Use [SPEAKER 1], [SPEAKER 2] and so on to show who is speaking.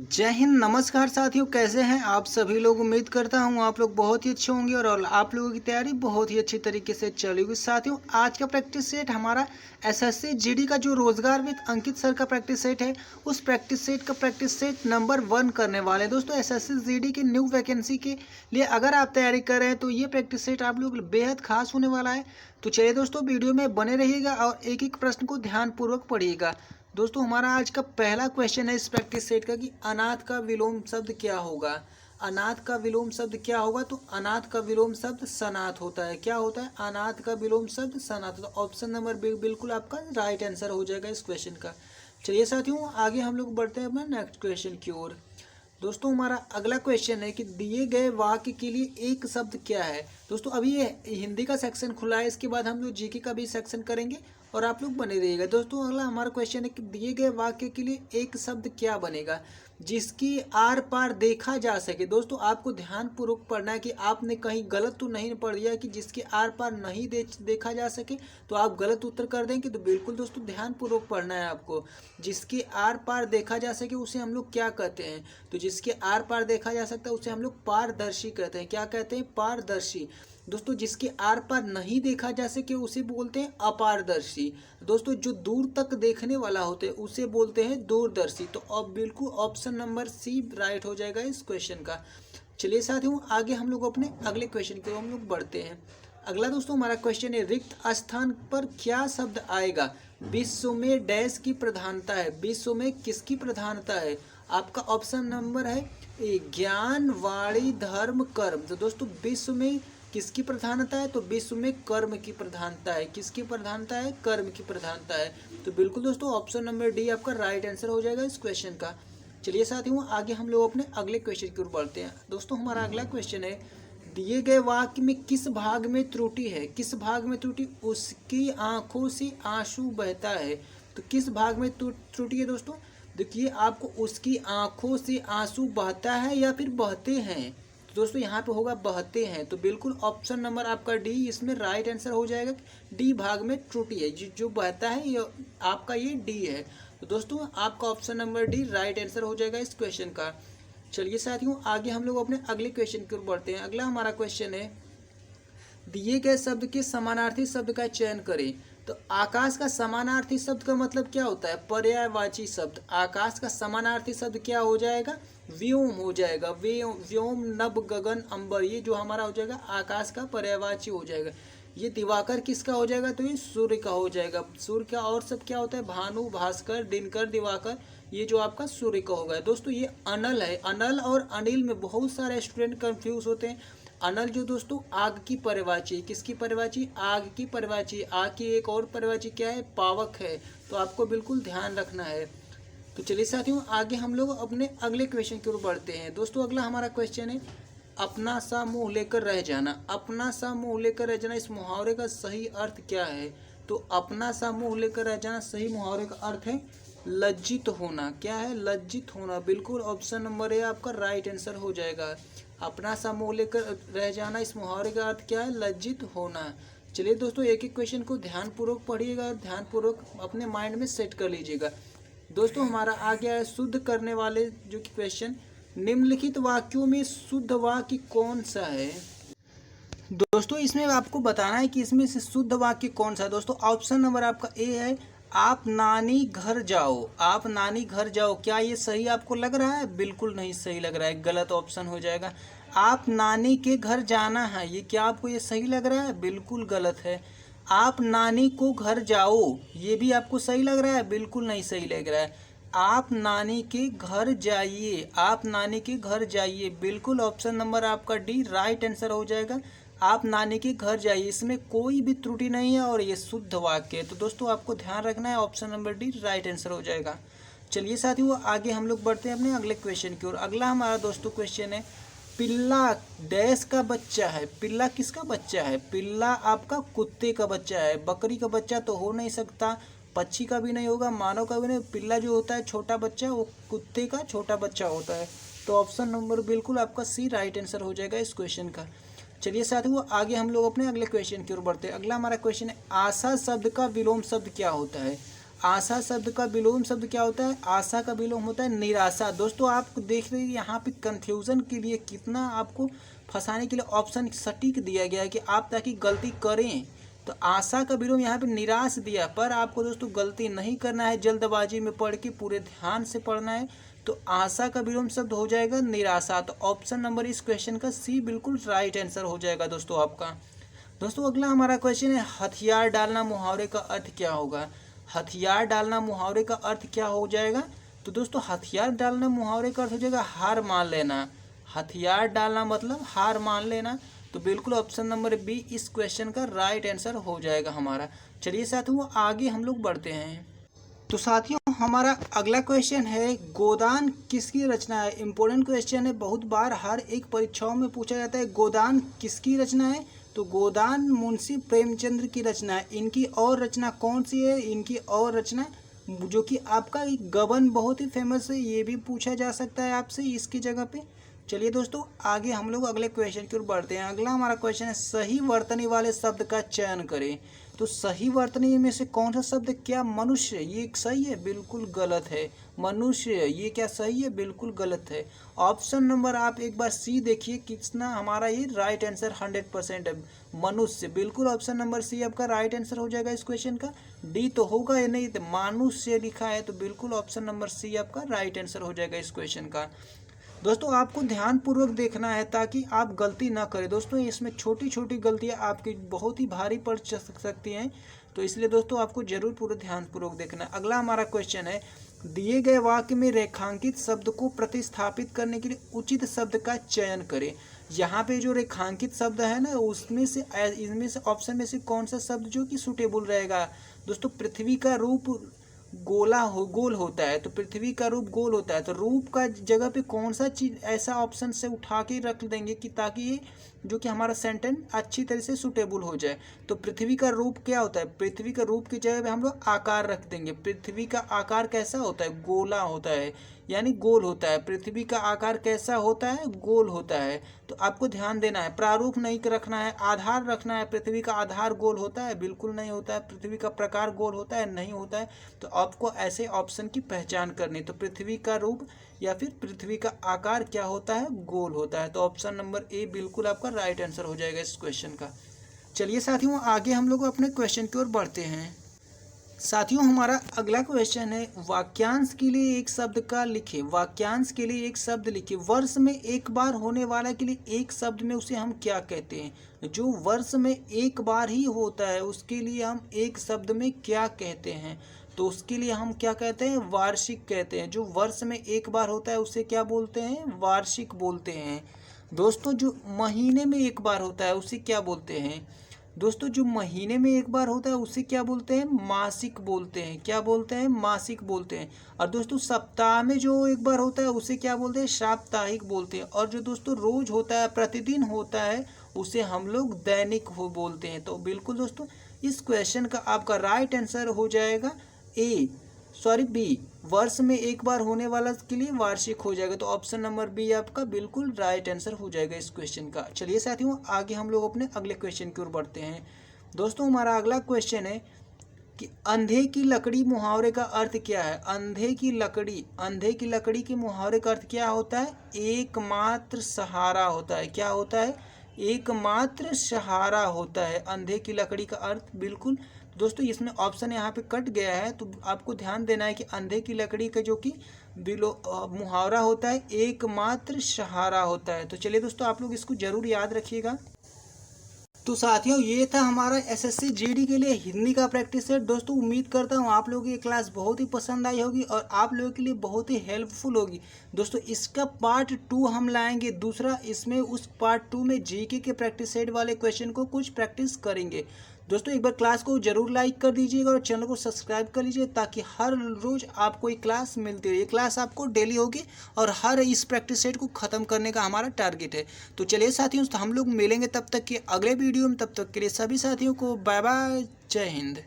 [SPEAKER 1] जय हिंद। नमस्कार साथियों, कैसे हैं आप सभी लोग। उम्मीद करता हूं आप लोग बहुत ही अच्छे होंगे और आप लोगों की तैयारी बहुत ही अच्छी तरीके से चली हुई। साथियों, आज का प्रैक्टिस सेट हमारा एसएससी जीडी का जो रोजगार विद अंकित सर का प्रैक्टिस सेट है, उस प्रैक्टिस सेट का प्रैक्टिस सेट नंबर 1 करने वाले हैं। दोस्तों, एसएससी जीडी की न्यू वैकेंसी के लिए अगर आप तैयारी कर रहे हैं तो ये प्रैक्टिस सेट आप लोग बेहद खास होने वाला है। तो चलिए दोस्तों, वीडियो में बने रहिएगा और एक एक प्रश्न को ध्यानपूर्वक पढ़िएगा। दोस्तों, हमारा आज का पहला क्वेश्चन है इस प्रैक्टिस सेट का कि अनाथ का विलोम शब्द क्या होगा। अनाथ का विलोम शब्द क्या होगा? तो अनाथ का विलोम शब्द सनाथ होता है। क्या होता है? अनाथ का विलोम शब्द सनाथ। तो ऑप्शन नंबर बी बिल्कुल आपका राइट आंसर हो जाएगा इस क्वेश्चन का। चलिए साथियों, आगे हम लोग बढ़ते हैं अपना नेक्स्ट क्वेश्चन की ओर। दोस्तों, हमारा अगला क्वेश्चन है कि दिए गए वाक्य के लिए एक शब्द क्या है। दोस्तों, अभी ये हिंदी का सेक्शन खुला है, इसके बाद हम लोग जीके का भी सेक्शन करेंगे और आप लोग बने रहिएगा। दोस्तों, अगला हमारा क्वेश्चन है कि दिए गए वाक्य के लिए एक शब्द क्या बनेगा जिसकी आर पार देखा जा सके। दोस्तों, आपको ध्यानपूर्वक पढ़ना है कि आपने कहीं गलत तो नहीं पढ़ दिया कि जिसके आर पार नहीं देखा जा सके तो आप गलत उत्तर कर देंगे। तो बिल्कुल दोस्तों, ध्यानपूर्वक पढ़ना है आपको। जिसके आर पार देखा जा सके उसे हम लोग क्या कहते हैं? तो जिसके आर पार देखा जा सकता है उसे हम लोग पारदर्शी कहते हैं। क्या कहते हैं? पारदर्शी। दोस्तों, जिसके आर पार नहीं देखा जा सके उसे बोलते हैं अपारदर्शी। दोस्तों, जो दूर तक देखने वाला होते हैं उसे बोलते हैं दूरदर्शी। तो अब बिल्कुल ऑप्शन नंबर सी राइट हो जाएगा इस क्वेश्चन का। चलिए साथियों, आगे हम लोग अपने अगले क्वेश्चन की ओर हम लोग बढ़ते हैं। अगला दोस्तों हमारा क्वेश्चन है रिक्त स्थान पर क्या शब्द आएगा। विश्व में डैश की प्रधानता है। विश्व में किसकी प्रधानता है? आपका ऑप्शन नंबर है ज्ञान, वाणी, धर्म, कर्म। तो दोस्तों, विश्व में किसकी प्रधानता है? तो विश्व में कर्म की प्रधानता है। किसकी प्रधानता है? कर्म की प्रधानता है। तो बिल्कुल दोस्तों, ऑप्शन नंबर डी आपका राइट आंसर हो जाएगा इस क्वेश्चन का। चलिए साथियों, आगे हम लोग अपने अगले क्वेश्चन की ओर बढ़ते हैं। दोस्तों, हमारा अगला क्वेश्चन है दिए गए वाक्य में किस भाग में त्रुटि है। किस भाग में त्रुटि? उसकी आंखों से आंसू बहता है। तो किस भाग में त्रुटि है दोस्तों? देखिए, आपको उसकी आंखों से आंसू बहता है या फिर बहते हैं। तो दोस्तों, यहाँ पे होगा बहते हैं। तो बिल्कुल ऑप्शन नंबर आपका डी इसमें राइट आंसर हो जाएगा। डी भाग में त्रुटि है, जो बहता है ये आपका ये डी है। तो दोस्तों, आपका option number D right answer हो जाएगा इस क्वेश्चन का। चलिए साथियों, आगे हम लोग अपने अगले क्वेश्चन की ओर बढ़ते हैं। अगला हमारा क्वेश्चन है दिए गए शब्द के समानार्थी शब्द का चयन करें। तो आकाश का समानार्थी शब्द का मतलब क्या होता है? पर्यायवाची शब्द। आकाश का समानार्थी शब्द क्या हो जाएगा? व्योम हो जाएगा। व्योम, नभ, गगन, अंबर, ये जो हमारा हो जाएगा आकाश का पर्यायवाची हो जाएगा। ये दिवाकर किसका हो जाएगा? तो ये सूर्य का हो जाएगा। सूर्य का और सब क्या होता है? भानु, भास्कर, दिनकर, दिवाकर, ये जो आपका सूर्य का होगा। दोस्तों, ये अनल है। अनल और अनिल में बहुत सारे स्टूडेंट कंफ्यूज होते हैं। अनल जो दोस्तों आग की पर्यायवाची। किसकी पर्यायवाची? आग की पर्यायवाची। आग की एक और पर्यायवाची क्या है? पावक है। तो आपको बिल्कुल ध्यान रखना है। तो चलिए साथियों, आगे हम लोग अपने अगले क्वेश्चन की ओर बढ़ते हैं। दोस्तों, अगला हमारा क्वेश्चन है अपना सा मुंह लेकर रह जाना। अपना सा मुंह लेकर रह जाना, इस मुहावरे का सही अर्थ क्या है? तो अपना सा मुंह लेकर रह जाना, सही मुहावरे का अर्थ है लज्जित होना। क्या है? लज्जित होना। बिल्कुल ऑप्शन नंबर ए आपका राइट आंसर हो जाएगा। अपना सा मुंह लेकर रह जाना, इस मुहावरे का अर्थ क्या है? लज्जित होना। चलिए दोस्तों, एक एक क्वेश्चन को ध्यानपूर्वक पढ़िएगा और ध्यानपूर्वक अपने माइंड में सेट कर लीजिएगा। दोस्तों, हमारा आ गया है शुद्ध करने वाले जो कि क्वेश्चन। निम्नलिखित वाक्यों में शुद्ध वाक्य कौन सा है? दोस्तों, इसमें आपको बताना है कि इसमें से शुद्ध वाक्य कौन सा है। दोस्तों, ऑप्शन नंबर आपका ए है आप नानी घर जाओ। आप नानी घर जाओ, क्या ये सही आपको लग रहा है? बिल्कुल नहीं सही लग रहा है, गलत ऑप्शन हो जाएगा। आप नानी के घर जाना है, ये क्या आपको ये सही लग रहा है? बिल्कुल गलत है। आप नानी को घर जाओ, ये भी आपको सही लग रहा है? बिल्कुल नहीं सही लग रहा है। आप नानी के घर जाइए। आप नानी के घर जाइए, बिल्कुल ऑप्शन नंबर आपका डी राइट आंसर हो जाएगा। आप नानी के घर जाइए, इसमें कोई भी त्रुटि नहीं है और ये शुद्ध वाक्य है। तो दोस्तों, आपको ध्यान रखना है, option number D right answer हो जाएगा। चलिए साथियों, आगे हम लोग बढ़ते हैं अपने अगले क्वेश्चन की ओर। अगला हमारा दोस्तों क्वेश्चन है पिल्ला डैश का बच्चा है। पिल्ला किसका बच्चा है? पिल्ला आपका कुत्ते का बच्चा है। बकरी का बच्चा तो हो नहीं सकता, पक्षी का भी नहीं होगा, मानव का भी नहीं। पिल्ला जो होता है छोटा बच्चा, वो कुत्ते का छोटा बच्चा होता है। तो ऑप्शन नंबर बिल्कुल आपका सी राइट आंसर हो जाएगा इस क्वेश्चन का। चलिए साथियों, आगे हम लोग अपने अगले क्वेश्चन की ओर बढ़ते हैं। अगला हमारा क्वेश्चन है आशा शब्द का विलोम शब्द क्या होता है। आशा शब्द का विलोम शब्द क्या होता है? आशा का विलोम होता है निराशा। दोस्तों आप देख रहे हैं यहाँ पे कंफ्यूजन के लिए कितना आपको फंसाने के लिए ऑप्शन सटीक दिया गया है कि आप ताकि गलती करें। तो आशा का विलोम यहाँ पे निराश दिया, पर आपको दोस्तों गलती नहीं करना है, जल्दबाजी में पढ़ के पूरे ध्यान से पढ़ना है। तो आशा का विलोम शब्द हो जाएगा निराशा। तो ऑप्शन नंबर इस क्वेश्चन का सी बिल्कुल राइट आंसर हो जाएगा दोस्तों आपका। दोस्तों अगला हमारा क्वेश्चन है हथियार डालना मुहावरे का अर्थ क्या होगा? हथियार डालना मुहावरे का अर्थ क्या हो जाएगा? तो दोस्तों हथियार डालना मुहावरे का अर्थ हो जाएगा हार मान लेना। हथियार डालना मतलब हार मान लेना। तो बिल्कुल ऑप्शन नंबर बी इस क्वेश्चन का राइट आंसर हो जाएगा हमारा। चलिए साथियों आगे हम लोग बढ़ते हैं। तो साथियों हमारा अगला क्वेश्चन है गोदान किसकी रचना है? इंपॉर्टेंट क्वेश्चन है, बहुत बार हर एक परीक्षाओं में पूछा जाता है गोदान किसकी रचना है? तो गोदान मुंशी प्रेमचंद्र की रचना है। इनकी और रचना कौन सी है? इनकी और रचना जो कि आपका एक गबन बहुत ही फेमस है, ये भी पूछा जा सकता है आपसे इसकी जगह पे। चलिए दोस्तों आगे हम लोग अगले क्वेश्चन की ओर बढ़ते हैं। अगला हमारा क्वेश्चन है सही वर्तनी वाले शब्द का चयन करें। तो सही वर्तनी में से कौन सा शब्द? क्या मनुष्य? ये सही है? बिल्कुल गलत है। मनुष्य ये क्या सही है? बिल्कुल गलत है। ऑप्शन नंबर आप एक बार सी देखिए कितना हमारा ये राइट आंसर 100% है। मनुष्य बिल्कुल ऑप्शन नंबर सी आपका राइट आंसर हो जाएगा इस क्वेश्चन का। डी तो होगा या नहीं, तो मनुष्य लिखा है तो बिल्कुल ऑप्शन नंबर सी आपका राइट आंसर हो जाएगा इस क्वेश्चन का। दोस्तों आपको ध्यानपूर्वक देखना है ताकि आप गलती ना करें। दोस्तों इसमें छोटी छोटी गलतियां आपकी बहुत ही भारी पड़ सकती हैं, तो इसलिए दोस्तों आपको जरूर पूरा ध्यानपूर्वक देखना है। अगला हमारा क्वेश्चन है दिए गए वाक्य में रेखांकित शब्द को प्रतिस्थापित करने के लिए उचित शब्द का चयन करें। यहाँ पे जो रेखांकित शब्द है ना उसमें से इनमें से ऑप्शन में से कौन सा शब्द जो कि सूटेबल रहेगा? दोस्तों पृथ्वी का रूप गोल होता है, तो पृथ्वी का रूप गोल होता है, तो रूप का जगह पे कौन सा चीज ऐसा ऑप्शन से उठा के रख देंगे कि ताकि ये जो कि हमारा सेंटेंस अच्छी तरह से सूटेबल हो जाए। तो पृथ्वी का रूप क्या होता है? पृथ्वी का रूप की जगह पे हम लोग आकार रख देंगे। पृथ्वी का आकार कैसा होता है? गोला होता है, यानी गोल होता है। पृथ्वी का आकार कैसा होता है? गोल होता है। तो आपको ध्यान देना है, प्रारूप नहीं रखना है, आधार रखना है। पृथ्वी का आधार गोल होता है? बिल्कुल नहीं होता है। पृथ्वी का प्रकार गोल होता है? नहीं होता है। तो आपको ऐसे ऑप्शन की पहचान करनी। तो पृथ्वी का रूप या फिर पृथ्वी का आकार क्या होता है? गोल होता है। तो ऑप्शन नंबर ए बिल्कुल आपका राइट आंसर हो जाएगा इस क्वेश्चन का। चलिए साथियों आगे हम लोग अपने क्वेश्चन की ओर बढ़ते हैं। साथियों हमारा अगला क्वेश्चन है वाक्यांश के लिए एक शब्द का लिखे। वाक्यांश के लिए एक शब्द लिखे। वर्ष में एक बार होने वाला के लिए एक शब्द में उसे हम क्या कहते हैं? जो वर्ष में एक बार ही होता है उसके लिए हम एक शब्द में क्या कहते हैं? तो उसके लिए हम क्या कहते हैं? वार्षिक कहते हैं। जो वर्ष में एक बार होता है उसे क्या बोलते हैं? वार्षिक बोलते हैं। दोस्तों जो महीने में एक बार होता है उसे क्या बोलते हैं? दोस्तों जो महीने में एक बार होता है उसे क्या बोलते हैं? मासिक बोलते हैं। क्या बोलते हैं? मासिक बोलते हैं। और दोस्तों सप्ताह में जो एक बार होता है उसे क्या बोलते हैं? साप्ताहिक बोलते हैं। और जो दोस्तों रोज होता है, प्रतिदिन होता है, उसे हम लोग दैनिक बोलते हैं। तो बिल्कुल दोस्तों इस क्वेश्चन का आपका राइट आंसर हो जाएगा बी, वर्ष में एक बार होने वाला के लिए वार्षिक हो जाएगा। तो ऑप्शन नंबर बी आपका बिल्कुल राइट आंसर हो जाएगा इस क्वेश्चन का। चलिए साथियों आगे हम लोग अपने अगले क्वेश्चन की ओर बढ़ते हैं। दोस्तों हमारा अगला क्वेश्चन है कि अंधे की लकड़ी मुहावरे का अर्थ क्या है? अंधे की लकड़ी के मुहावरे का अर्थ क्या होता है? एकमात्र सहारा होता है। क्या होता है? एकमात्र सहारा होता है अंधे की लकड़ी का अर्थ। बिल्कुल दोस्तों इसमें ऑप्शन यहाँ पे कट गया है, तो आपको ध्यान देना है कि अंधे की लकड़ी का जो कि मुहावरा होता है एकमात्र सहारा होता है। तो चलिए दोस्तों आप लोग इसको जरूर याद रखिएगा। तो साथियों ये था हमारा एसएससी जीडी के लिए हिंदी का प्रैक्टिस सेट। दोस्तों उम्मीद करता हूँ आप लोगों की ये क्लास बहुत ही पसंद आई होगी और आप लोगों के लिए बहुत ही हेल्पफुल होगी। दोस्तों इसका पार्ट 2 हम लाएंगे दूसरा। इसमें उस पार्ट 2 में जीके के प्रैक्टिस सेट वाले क्वेश्चन को कुछ प्रैक्टिस करेंगे। दोस्तों एक बार क्लास को जरूर लाइक कर दीजिएगा और चैनल को सब्सक्राइब कर लीजिए ताकि हर रोज आपको एक क्लास मिलती रहे। ये क्लास आपको डेली होगी और हर इस प्रैक्टिस सेट को खत्म करने का हमारा टारगेट है। तो चलिए साथियों हम लोग मिलेंगे तब तक के अगले वीडियो में। तब तक के लिए सभी साथियों को बाय बाय, जय हिंद।